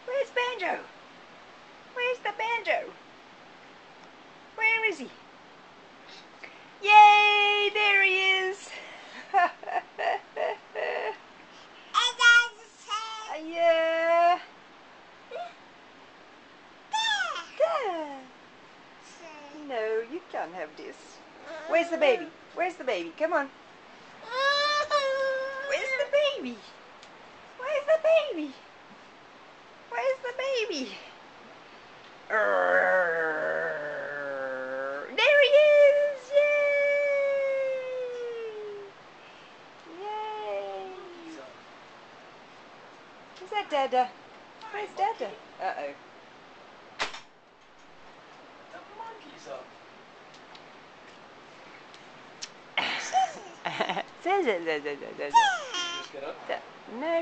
Where's Banjo? Where's the Banjo? Where is he? Yay! There he is! Yeah! There. No, you can't have this. Where's the baby? Where's the baby? Come on. Where's the baby? Where's the baby? Where's the baby? There he is! Yay! Yay! Is that Dada? Where's Dada? Uh-oh. The monkey's up. Says it. Did you just get up? No.